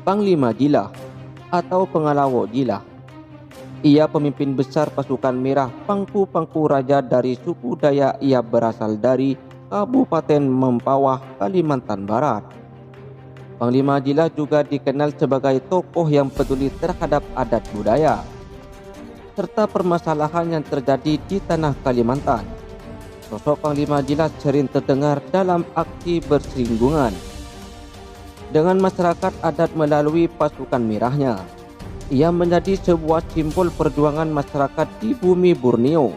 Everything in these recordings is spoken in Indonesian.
Panglima Jilah atau Pengalawo Jilah. Ia pemimpin besar pasukan merah pangku-pangku raja dari suku Dayak. Ia berasal dari Kabupaten Mempawah, Kalimantan Barat. Panglima Jilah juga dikenal sebagai tokoh yang peduli terhadap adat budaya serta permasalahan yang terjadi di tanah Kalimantan. Sosok Panglima Jilah sering terdengar dalam aksi bersinggungan dengan masyarakat adat melalui pasukan merahnya. Ia menjadi sebuah simbol perjuangan masyarakat di bumi Borneo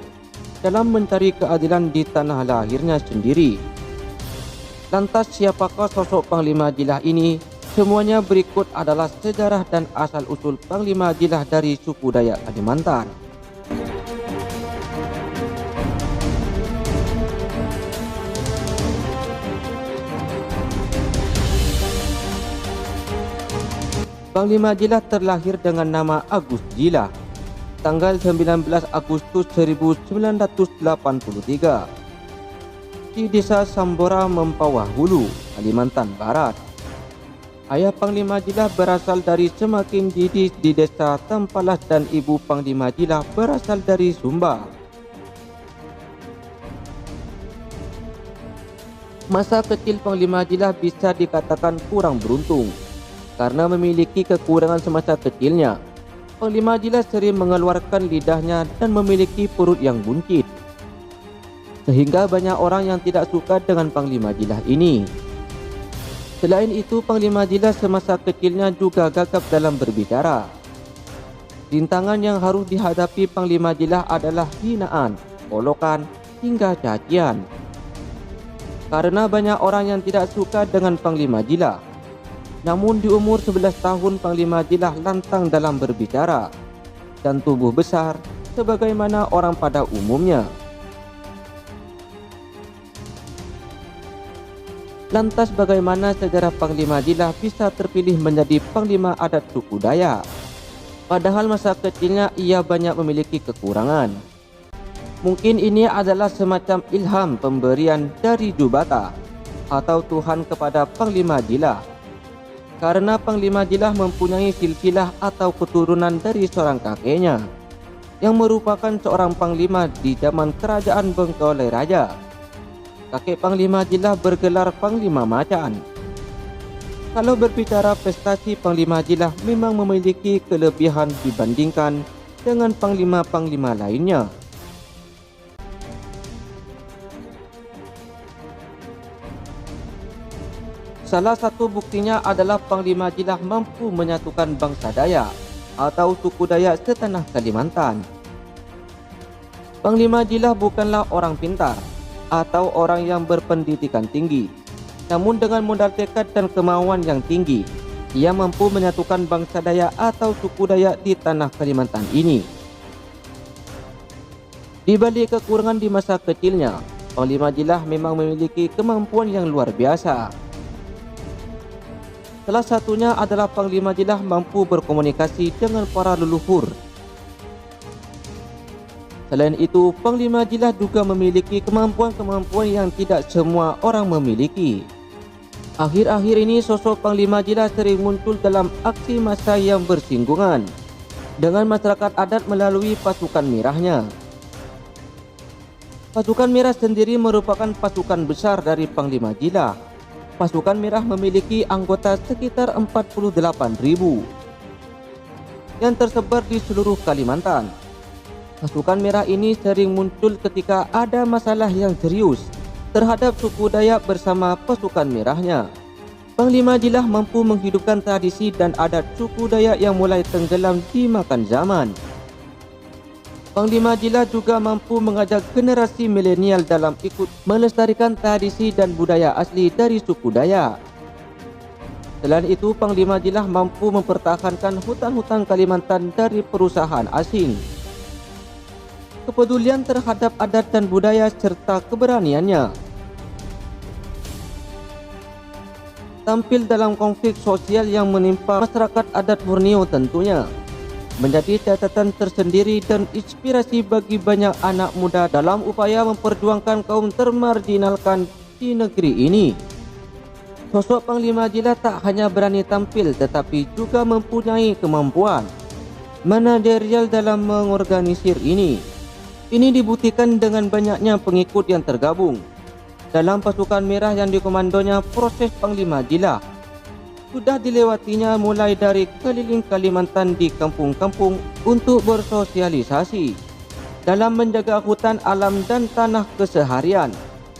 dalam mencari keadilan di tanah lahirnya sendiri. Lantas siapakah sosok Panglima Jilah ini? Semuanya berikut adalah sejarah dan asal-usul Panglima Jilah dari suku Dayak Kalimantan. Panglima Jilah terlahir dengan nama Agus Jilah, tanggal 19 Agustus 1983 di Desa Sambora, Mempawah Hulu, Kalimantan Barat. Ayah Panglima Jilah berasal dari Semakin Didis di Desa Tampalas dan ibu Panglima Jilah berasal dari Sumba. Masa kecil Panglima Jilah bisa dikatakan kurang beruntung karena memiliki kekurangan semasa kecilnya. Panglima Jilah sering mengeluarkan lidahnya dan memiliki perut yang buncit, sehingga banyak orang yang tidak suka dengan Panglima Jilah ini. Selain itu, Panglima Jilah semasa kecilnya juga gagap dalam berbicara. Rintangan yang harus dihadapi Panglima Jilah adalah hinaan, olokan, hingga cacian. Karena banyak orang yang tidak suka dengan Panglima Jilah. Namun di umur 11 tahun Panglima Jilah lantang dalam berbicara dan tubuh besar sebagaimana orang pada umumnya. Lantas bagaimana sejarah Panglima Jilah bisa terpilih menjadi Panglima adat suku Dayak? Padahal masa kecilnya ia banyak memiliki kekurangan. Mungkin ini adalah semacam ilham pemberian dari Jubata atau Tuhan kepada Panglima Jilah. Karena Panglima Jilah mempunyai silsilah atau keturunan dari seorang kakeknya yang merupakan seorang panglima di zaman kerajaan Bengkale Raja. Kakek Panglima Jilah bergelar Panglima Macan. Kalau berbicara prestasi, Panglima Jilah memang memiliki kelebihan dibandingkan dengan panglima-panglima lainnya. Salah satu buktinya adalah Panglima Jilah mampu menyatukan bangsa Dayak atau suku Dayak setanah Kalimantan. Panglima Jilah bukanlah orang pintar atau orang yang berpendidikan tinggi. Namun dengan modal tekad dan kemauan yang tinggi, ia mampu menyatukan bangsa Dayak atau suku Dayak di tanah Kalimantan ini. Di balik kekurangan di masa kecilnya, Panglima Jilah memang memiliki kemampuan yang luar biasa. Salah satunya adalah Panglima Jilah mampu berkomunikasi dengan para leluhur. Selain itu, Panglima Jilah juga memiliki kemampuan-kemampuan yang tidak semua orang memiliki. Akhir-akhir ini sosok Panglima Jilah sering muncul dalam aksi massa yang bersinggungan dengan masyarakat adat melalui pasukan merahnya. Pasukan merah sendiri merupakan pasukan besar dari Panglima Jilah. Pasukan merah memiliki anggota sekitar 48.000 yang tersebar di seluruh Kalimantan. Pasukan merah ini sering muncul ketika ada masalah yang serius terhadap suku Dayak bersama pasukan merahnya. Panglima Jilah mampu menghidupkan tradisi dan adat suku Dayak yang mulai tenggelam dimakan zaman. Panglima Jilah juga mampu mengajak generasi milenial dalam ikut melestarikan tradisi dan budaya asli dari suku Dayak. Selain itu, Panglima Jilah mampu mempertahankan hutan-hutan Kalimantan dari perusahaan asing. Kepedulian terhadap adat dan budaya serta keberaniannya tampil dalam konflik sosial yang menimpa masyarakat adat Borneo tentunya menjadi catatan tersendiri dan inspirasi bagi banyak anak muda dalam upaya memperjuangkan kaum termarginalkan di negeri ini. Sosok Panglima Jila tak hanya berani tampil tetapi juga mempunyai kemampuan manajerial dalam mengorganisir ini. Ini dibuktikan dengan banyaknya pengikut yang tergabung dalam pasukan merah yang dikomandonya. Proses Panglima Jila sudah dilewatinya mulai dari keliling Kalimantan di kampung-kampung untuk bersosialisasi dalam menjaga hutan alam dan tanah keseharian.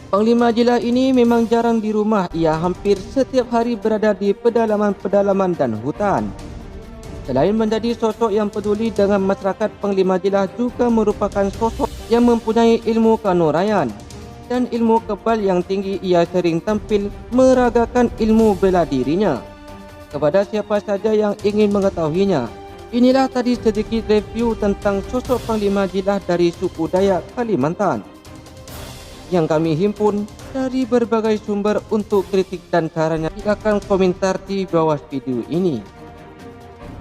Panglima Jila ini memang jarang di rumah, ia hampir setiap hari berada di pedalaman-pedalaman dan hutan. Selain menjadi sosok yang peduli dengan masyarakat, Panglima Jila juga merupakan sosok yang mempunyai ilmu kanurayan dan ilmu kebal yang tinggi. Ia sering tampil meragakan ilmu bela dirinya kepada siapa saja yang ingin mengetahuinya. Inilah tadi sedikit review tentang sosok Panglima Jila dari suku Dayak Kalimantan yang kami himpun dari berbagai sumber. Untuk kritik dan sarannya silakan komentar di bawah video ini.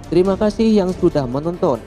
Terima kasih yang sudah menonton.